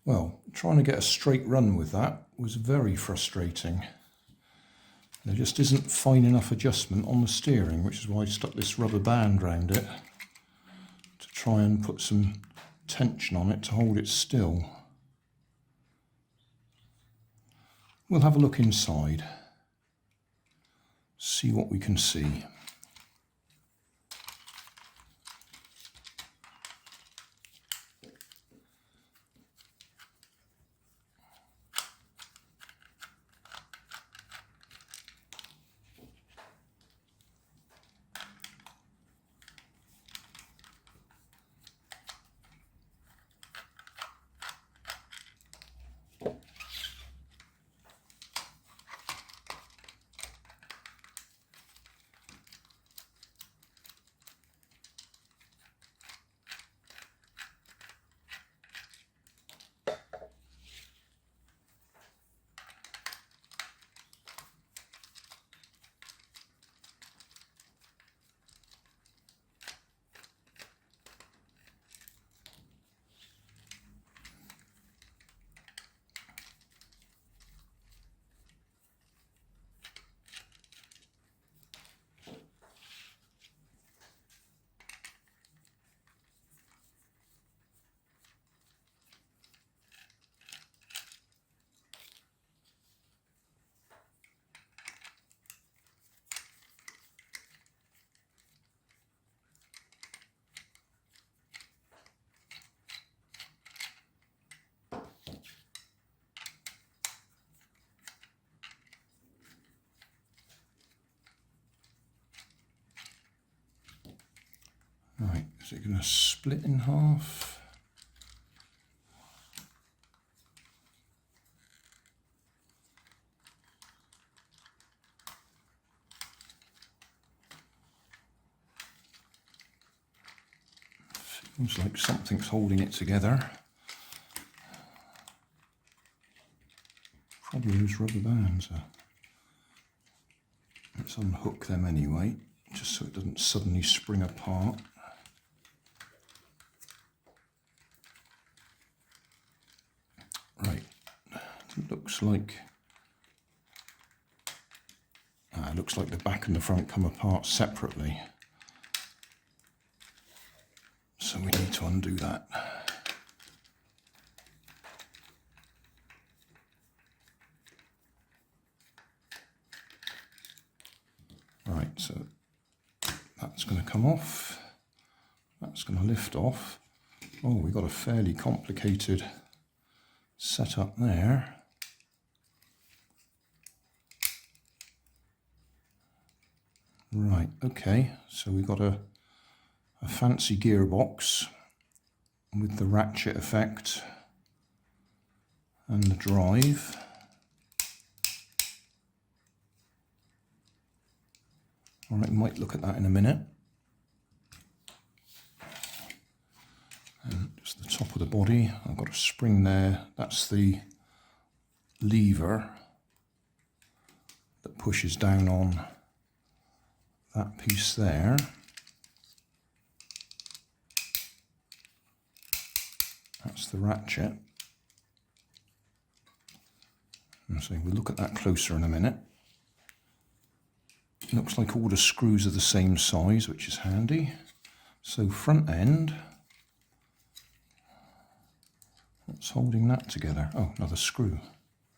Well, trying to get a straight run with that was very frustrating. There just isn't fine enough adjustment on the steering, which is why I stuck this rubber band around it to try and put some tension on it to hold it still. We'll have a look inside, see what we can see. Right, is it going to split in half? Feels like something's holding it together. Probably those rubber bands. Let's unhook them anyway, just so it doesn't suddenly spring apart. Right, it looks like the back and the front come apart separately. So we need to undo that. Right, so that's going to come off. That's going to lift off. Oh, we've got a fairly complicated setup there. Right, okay, so we've got a fancy gearbox with the ratchet effect and the drive. All right, we might look at that in a minute. And just the top of the body, I've got a spring there. That's the lever that pushes down on that piece there. That's the ratchet. And so we'll look at that closer in a minute. Looks like all the screws are the same size, which is handy. So front end, what's holding that together? Oh, another screw.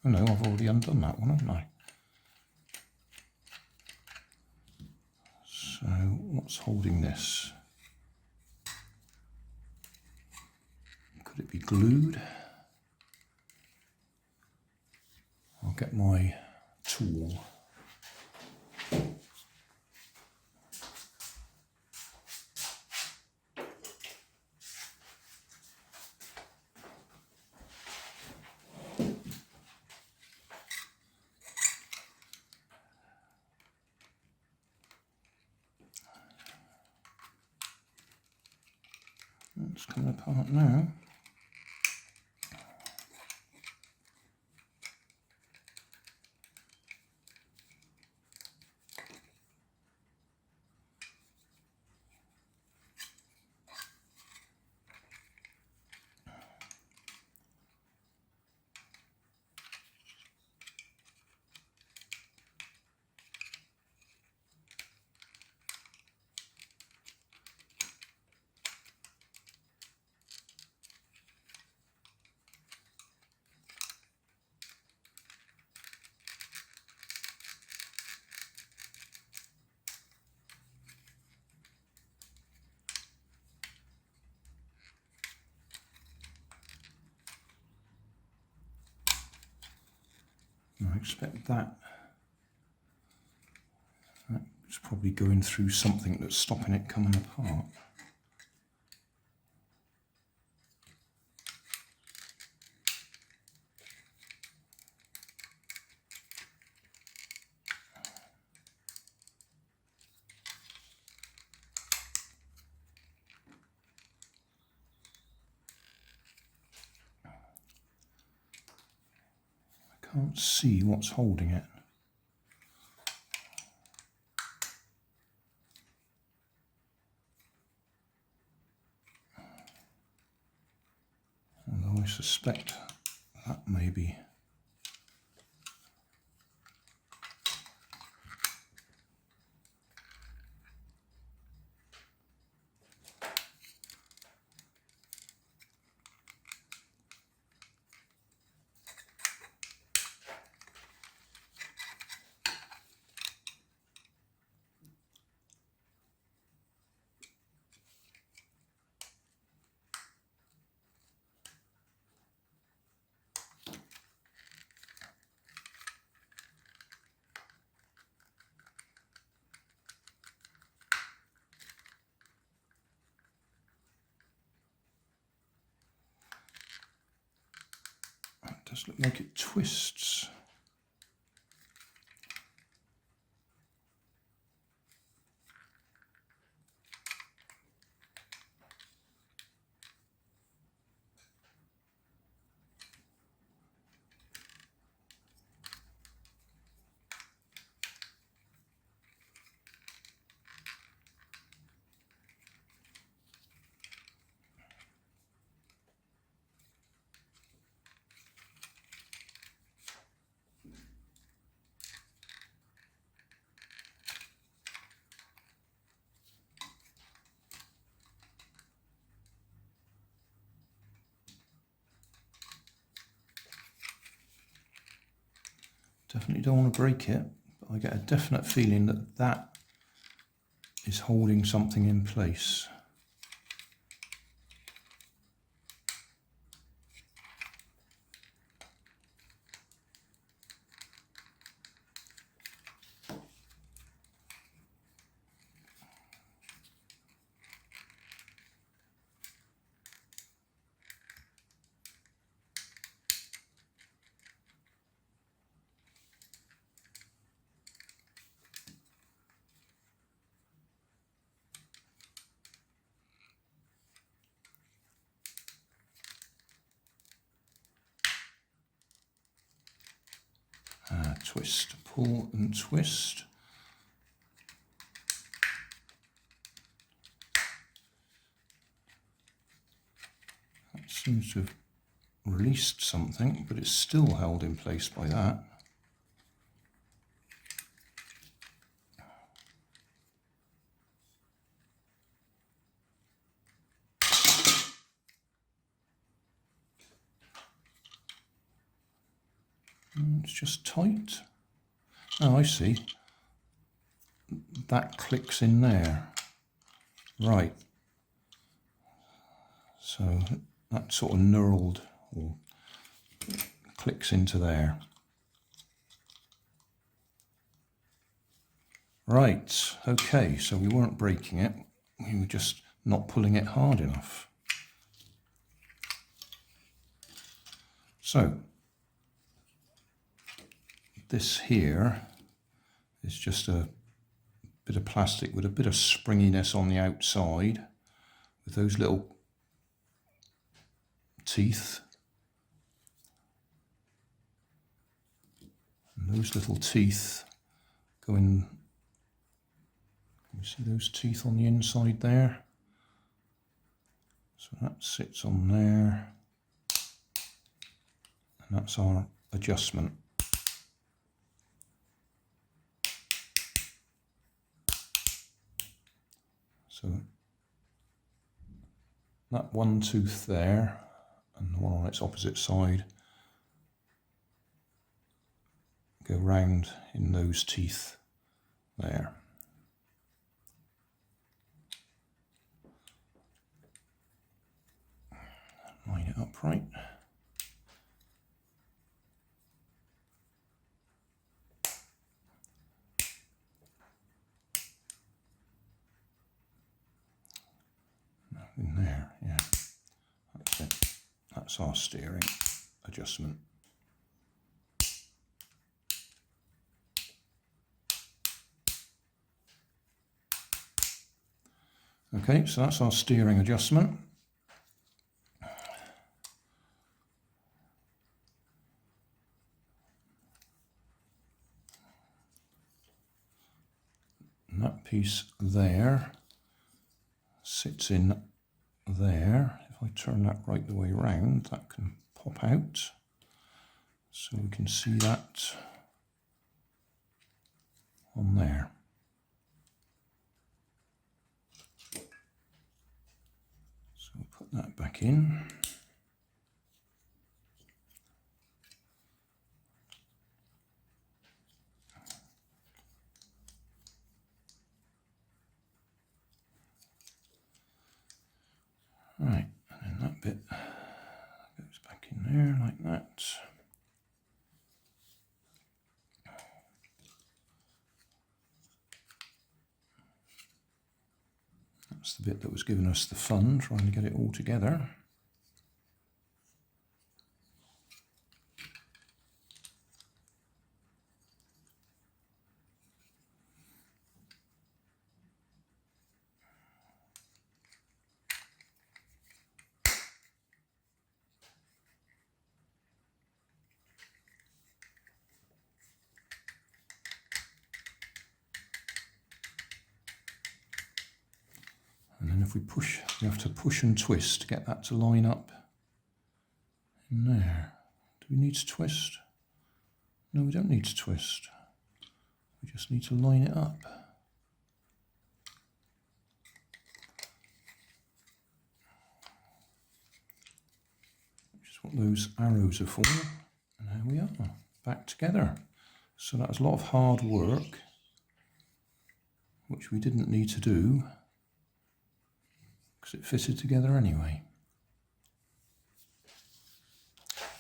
Oh no, I've already undone that one, haven't I? So what's holding this? Could it be glued? I'll get my tool. It's coming apart now. I expect that. It's probably going through something that's stopping it coming apart. I can't see what's holding it. Although I suspect that may be. It does look like it twists. Definitely don't want to break it, but I get a definite feeling that that is holding something in place. Twist, pull and twist. That seems to have released something, but it's still held in place by that. It's just tight. Oh, I see. That clicks in there. Right. So that sort of knurled or clicks into there. Right, okay, so we weren't breaking it, we were just not pulling it hard enough. So this here is just a bit of plastic with a bit of springiness on the outside with those little teeth. And those little teeth go in. You see those teeth on the inside there? So that sits on there. And that's our adjustment. So that one tooth there and the one on its opposite side go round in those teeth there. Line it upright. in there, yeah. That's it. That's our steering adjustment. Okay, so that's our steering adjustment. And that piece there sits in there. If I turn that right the way around, that can pop out. So we can see that on there. So we'll put that back in. Right, and then that bit goes back in there like that. That's the bit that was giving us the fun, trying to get it all together. And then if we push, we have to push and twist to get that to line up in there. Do we need to twist? No, we don't need to twist. We just need to line it up. Which is what those arrows are for. And there we are, back together. So that was a lot of hard work, which we didn't need to do, because it fitted together anyway.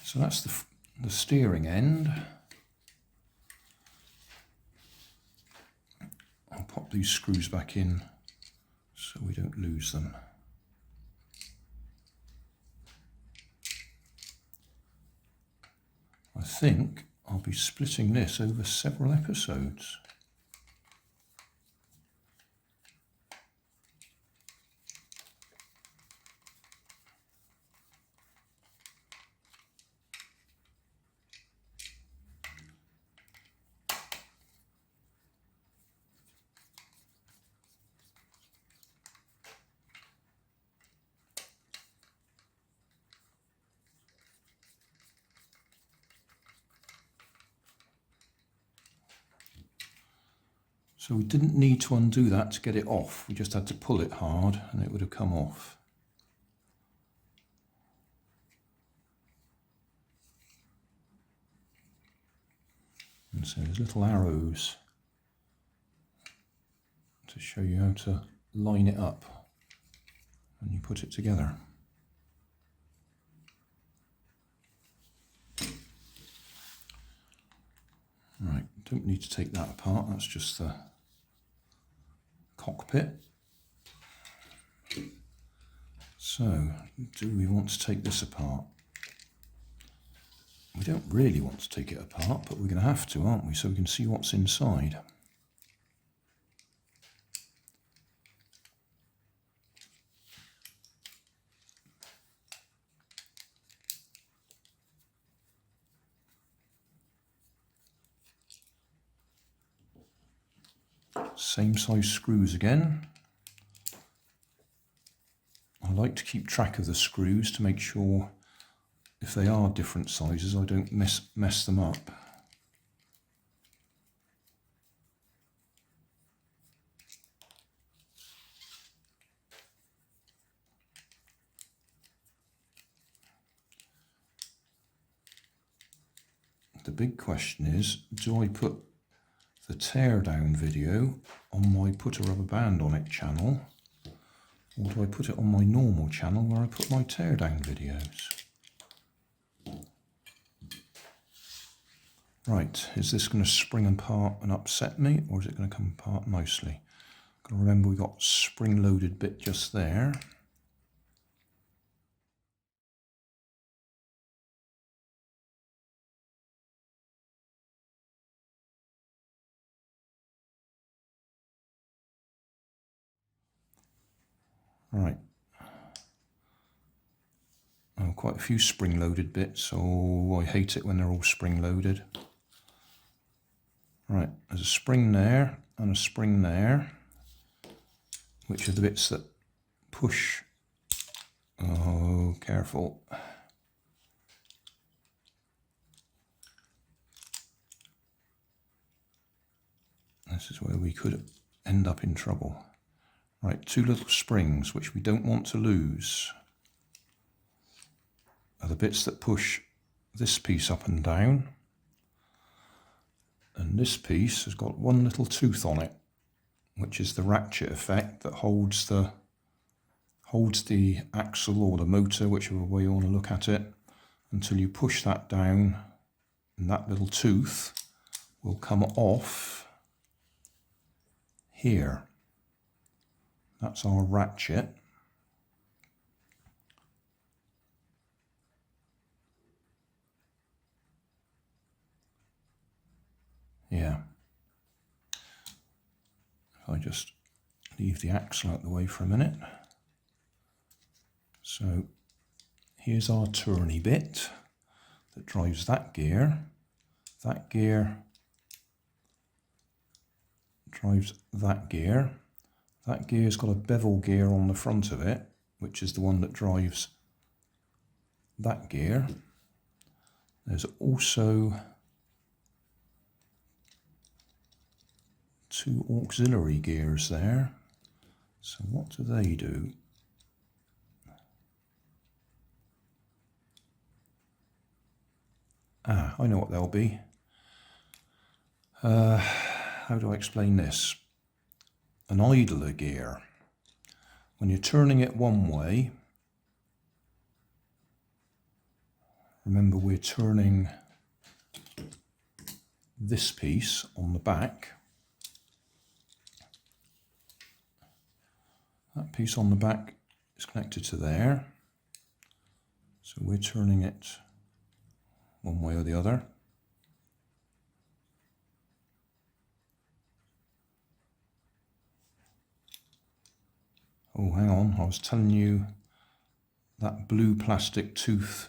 So that's the steering end. I'll pop these screws back in so we don't lose them. I think I'll be splitting this over several episodes. So we didn't need to undo that to get it off. We just had to pull it hard and it would have come off. And so there's little arrows to show you how to line it up when you put it together. Right, don't need to take that apart, that's just the cockpit. So, do we want to take this apart? We don't really want to take it apart, but we're going to have to, aren't we? So we can see what's inside. Same size screws again. I like to keep track of the screws to make sure if they are different sizes I don't mess them up. The big question is, do I put the teardown video on my Put a Rubber Band on It channel, or do I put it on my normal channel where I put my teardown videos? Right, is this going to spring apart and upset me, or is it going to come apart nicely? Got to remember we got spring-loaded bit just there. Right. Oh, quite a few spring-loaded bits. Oh, I hate it when they're all spring-loaded. Right, there's a spring there and a spring there, which are the bits that push. Oh, careful. This is where we could end up in trouble. Right, two little springs, which we don't want to lose, are the bits that push this piece up and down. And this piece has got one little tooth on it, which is the ratchet effect that holds the axle or the motor, whichever way you want to look at it, until you push that down, and that little tooth will come off here. That's our ratchet. Yeah. If I just leave the axle out the way for a minute. So here's our turny bit that drives that gear. That gear drives that gear. That gear's got a bevel gear on the front of it, which is the one that drives that gear. There's also two auxiliary gears there. So what do they do? Ah, I know what they'll be. How do I explain this? An idler gear. When you're turning it one way, remember we're turning this piece on the back. That piece on the back is connected to there. So we're turning it one way or the other. Oh, hang on, I was telling you that blue plastic tooth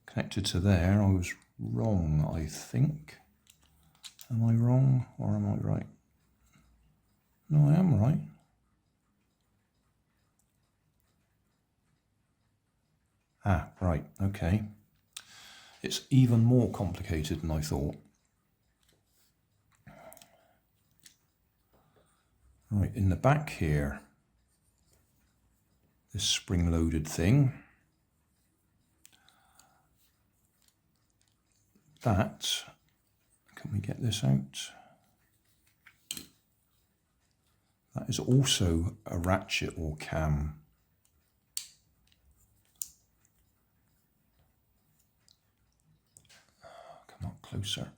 connected to there. I was wrong, I think. Am I wrong or am I right? No, I am right. Ah, right, okay. It's even more complicated than I thought. Right, in the back here, this spring-loaded thing, that, can we get this out? That is also a ratchet or cam. Come up closer.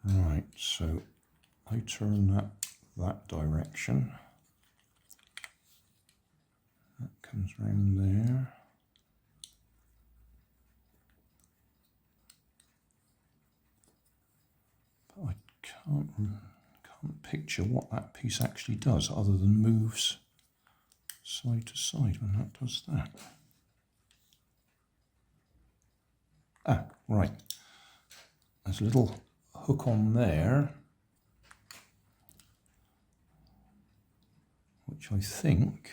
Right, so I turn that direction. That comes round there. But I can't picture what that piece actually does other than moves side to side when that does that. Ah, right. There's a little hook on there, which I think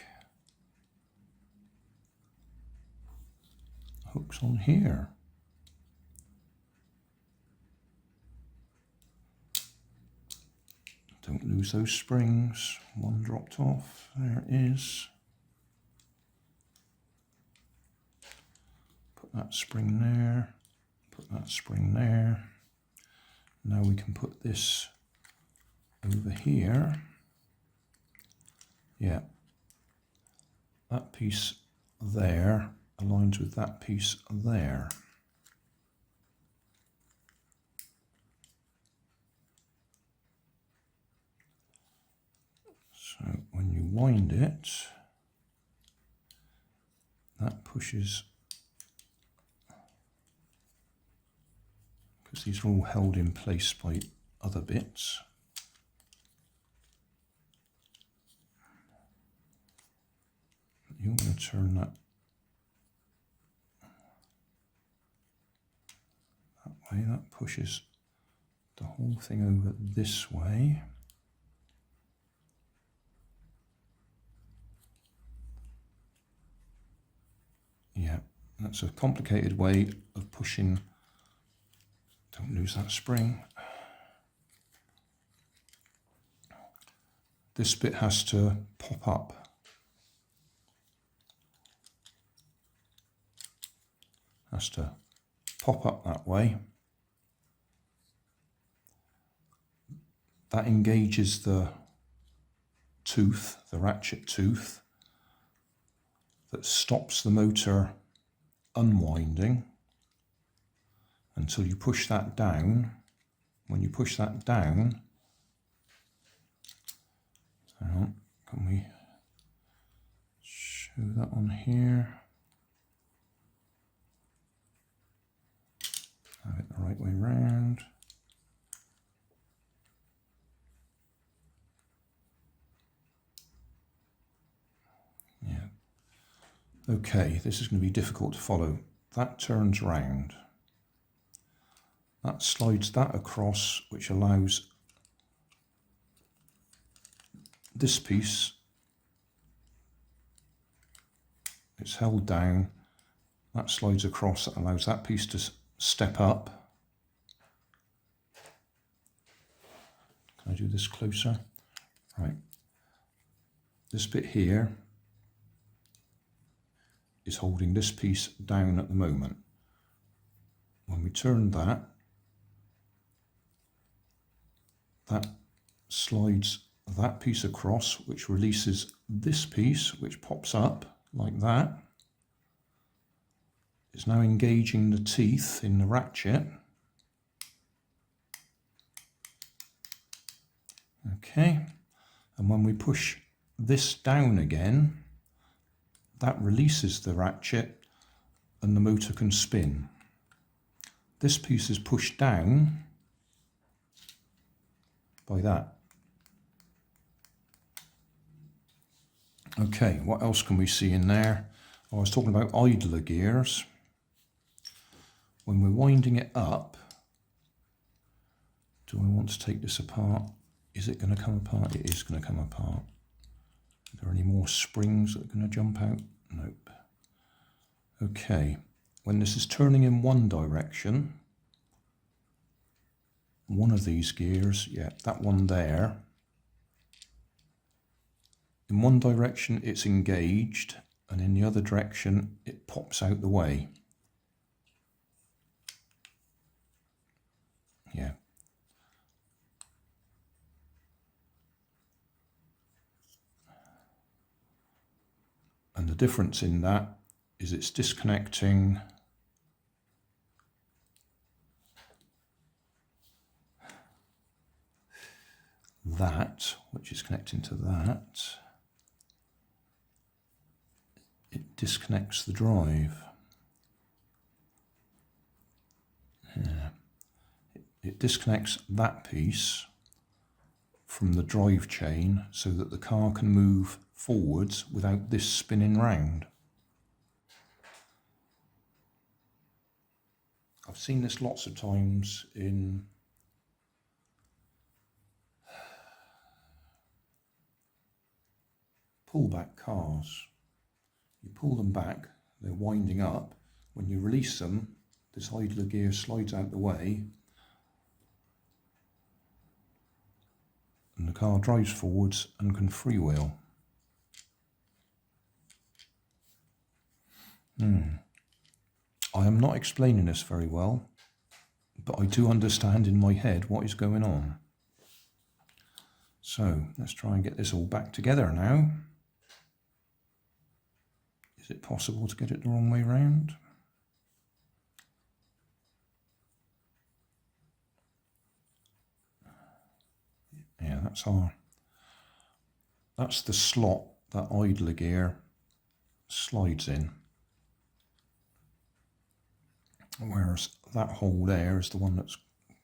hooks on here. Don't lose those springs. One dropped off. There it is. Put that spring there. Put that spring there. Now we can put this over here. Yeah. That piece there aligns with that piece there. So when you wind it, that pushes because these are all held in place by other bits. You're going to turn that way. That pushes the whole thing over this way. Yeah, that's a complicated way of pushing. Don't lose that spring. This bit has to pop up. Has to pop up that way. That engages the tooth, the ratchet tooth, that stops the motor unwinding until you push that down. When you push that down, can we show that on here? Have it the right way round. Yeah. Okay, this is going to be difficult to follow. That turns round. That slides that across, which allows this piece, it's held down, that slides across, that allows that piece to step up. Can I do this closer? Right. This bit here is holding this piece down at the moment. When we turn that, that slides that piece across, which releases this piece, which pops up like that. It's now engaging the teeth in the ratchet. Okay, and when we push this down again, that releases the ratchet and the motor can spin. This piece is pushed down by that. Okay, what else can we see in there? I was talking about idler gears. When we're winding it up, do I want to take this apart? Is it going to come apart? It is going to come apart. Are there any more springs that are going to jump out? Nope. Okay, when this is turning in one direction, one of these gears, yeah, that one there, in one direction it's engaged, and in the other direction it pops out the way. Yeah. And the difference in that is it's disconnecting that, which is connecting to that. It disconnects the drive. Yeah. It disconnects that piece from the drive chain so that the car can move forwards without this spinning round. I've seen this lots of times in pullback cars. You pull them back, they're winding up. When you release them, this idler gear slides out the way and the car drives forwards and can freewheel. I am not explaining this very well, but I do understand in my head what is going on. So let's try and get this all back together now. Is it possible to get it the wrong way round? Yeah, that's the slot that idler gear slides in. Whereas that hole there is the one that's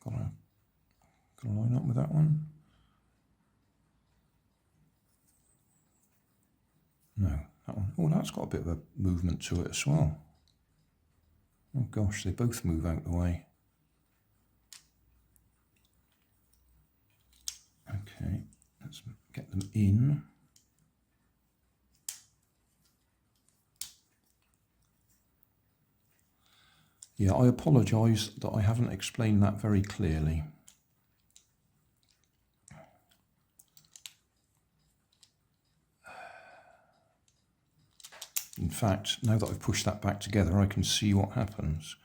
got to line up with that one. No, that one. Oh, that's got a bit of a movement to it as well. Oh gosh, they both move out the way. Okay, let's get them in. Yeah, I apologise that I haven't explained that very clearly. In fact, now that I've pushed that back together, I can see what happens.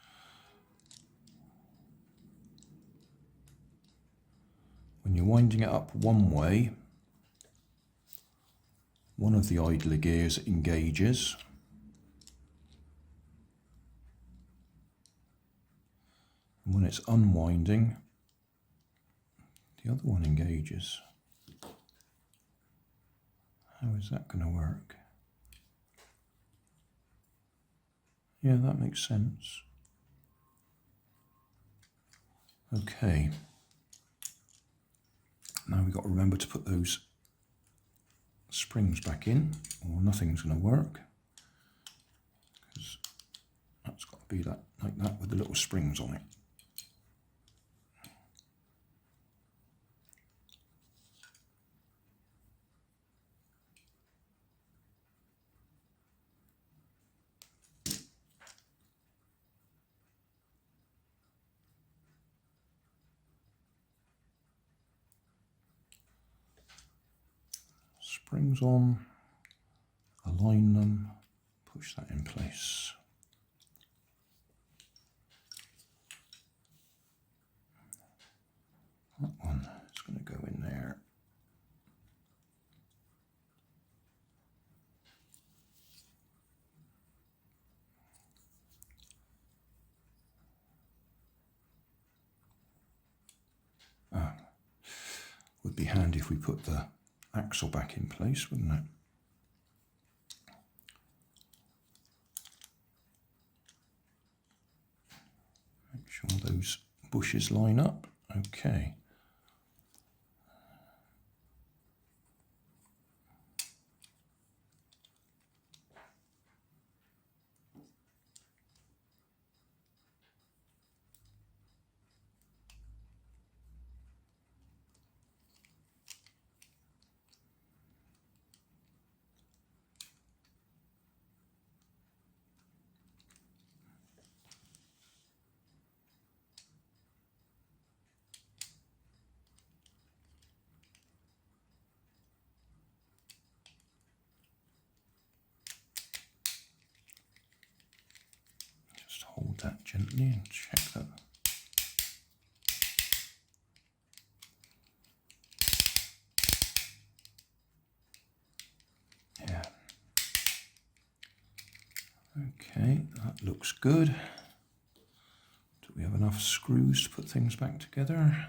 When you're winding it up one way, one of the idler gears engages. And when it's unwinding, the other one engages. How is that going to work? Yeah, that makes sense. Okay. Now we've got to remember to put those springs back in, or nothing's going to work. Because that's got to be that like that with the little springs on it. Springs on, align them, push that in place. That one is going to go in there. Would be handy if we put the axle back in place, wouldn't it? Make sure those bushes line up. Okay. Hold that gently and check that. Yeah. Okay, that looks good. Do we have enough screws to put things back together?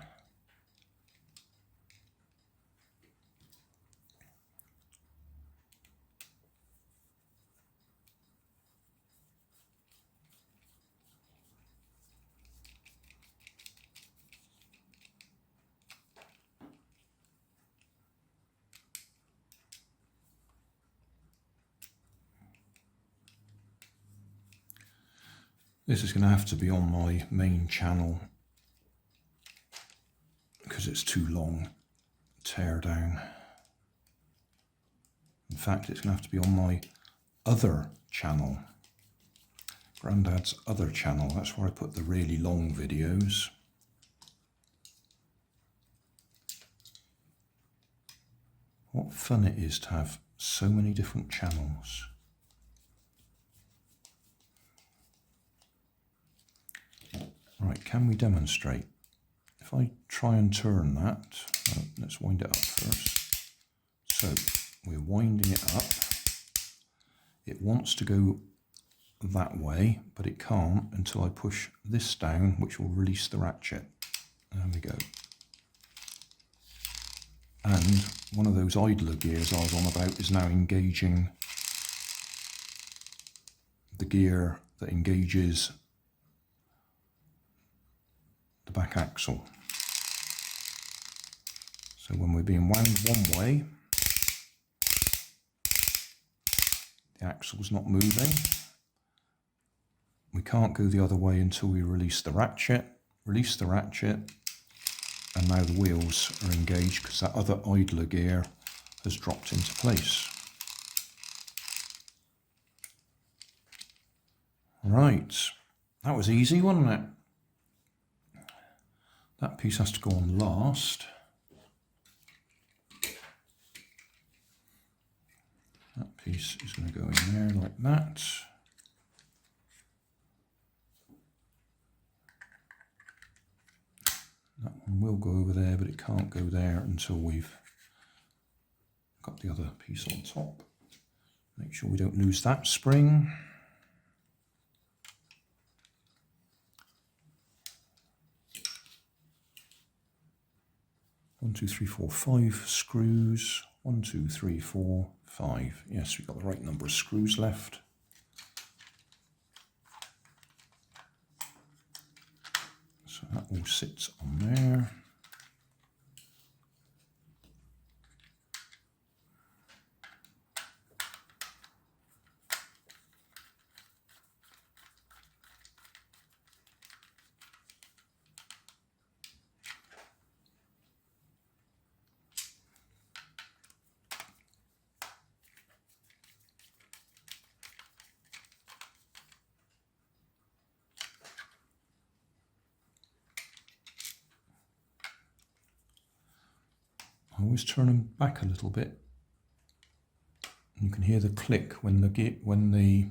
This is going to have to be on my main channel because it's too long to tear down. In fact, it's going to have to be on my other channel, Grandad's Other Channel. That's where I put the really long videos. What fun it is to have so many different channels. Right, can we demonstrate? If I try and turn that, let's wind it up first. So we're winding it up. It wants to go that way, but it can't until I push this down, which will release the ratchet. There we go. And one of those idler gears I was on about is now engaging the gear that engages the back axle. So when we're being wound one way, the axle's not moving. We can't go the other way until we release the ratchet, and now the wheels are engaged because that other idler gear has dropped into place. Right, that was easy, wasn't it? That piece has to go on last. That piece is going to go in there like that. That one will go over there, but it can't go there until we've got the other piece on top. Make sure we don't lose that spring. One, two, three, four, 5 screws. 1, 2, 3, 4, 5. Yes, we've got the right number of screws left. So that all sits on there. I always turn them back a little bit. You can hear the click when the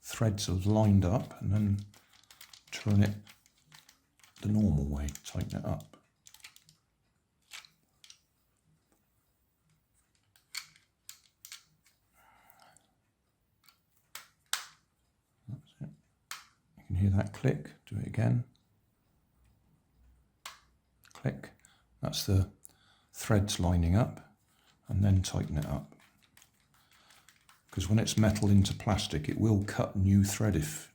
threads are lined up, and then turn it the normal way, tighten it up. That's it. You can hear that click, do it again. Click, that's the threads lining up, and then tighten it up. Because when it's metal into plastic, it will cut new thread if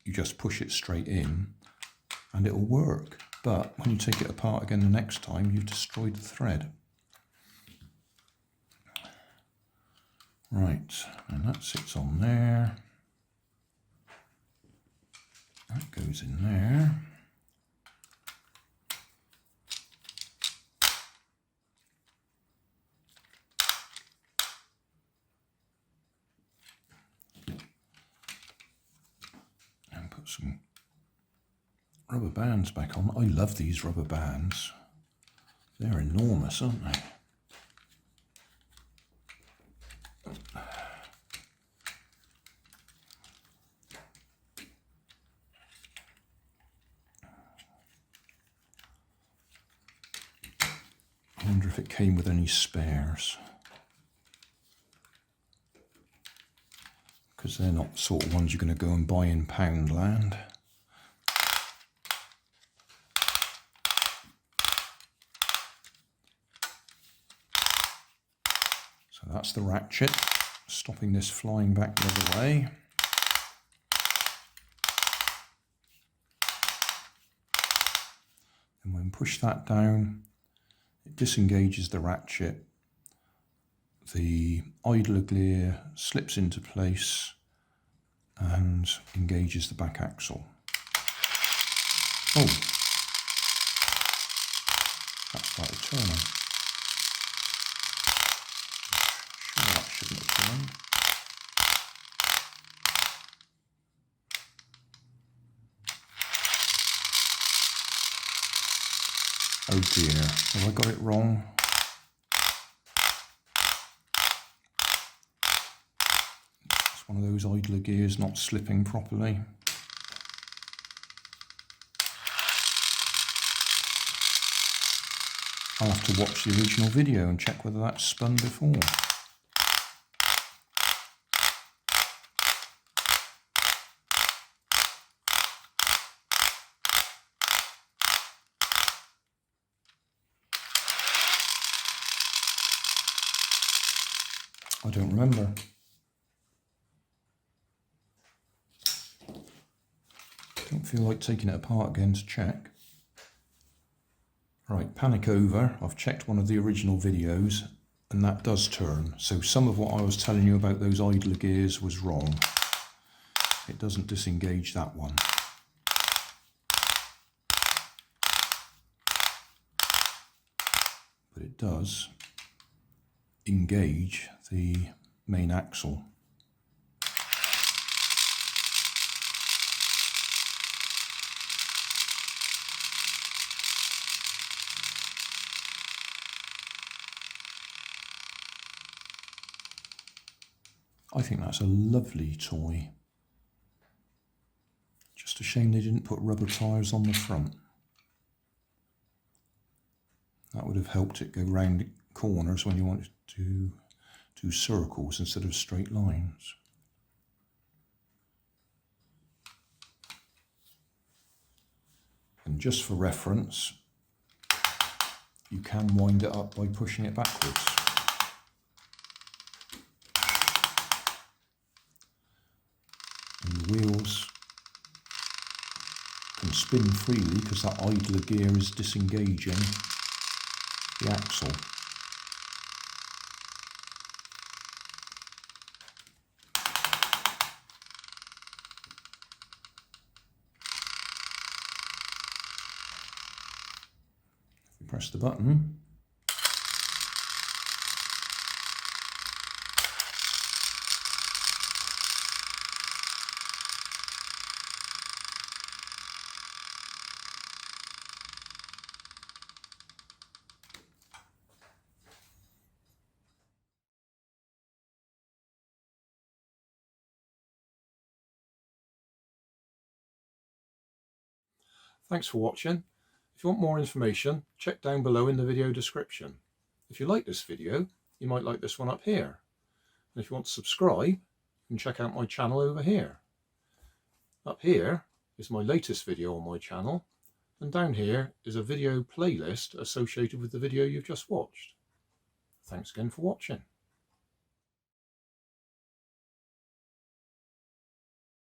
you just push it straight in, and it'll work. But when you take it apart again the next time, you've destroyed the thread. Right, and that sits on there. That goes in there. Some rubber bands back on. I love these rubber bands. They're enormous, aren't they? I wonder if it came with any spares. Because they're not the sort of ones you're going to go and buy in Poundland. So that's the ratchet, stopping this flying back the other way. And when we push that down, it disengages the ratchet. The idler gear slips into place and engages the back axle. Oh, that started turning. Sure, that shouldn't have turned. Oh dear, have I got it wrong? One of those idler gears not slipping properly. I'll have to watch the original video and check whether that's spun before. I don't remember. Don't feel like taking it apart again to check. Right, panic over. I've checked one of the original videos and that does turn. So some of what I was telling you about those idler gears was wrong. It doesn't disengage that one. But it does engage the main axle. I think that's a lovely toy. Just a shame they didn't put rubber tyres on the front. That would have helped it go round corners when you wanted to do circles instead of straight lines. And just for reference, you can wind it up by pushing it backwards. And the wheels can spin freely because that idler gear is disengaging the axle. If you press the button, thanks for watching. If you want more information, check down below in the video description. If you like this video, you might like this one up here. And if you want to subscribe, you can check out my channel over here. Up here is my latest video on my channel, and down here is a video playlist associated with the video you've just watched. Thanks again for watching.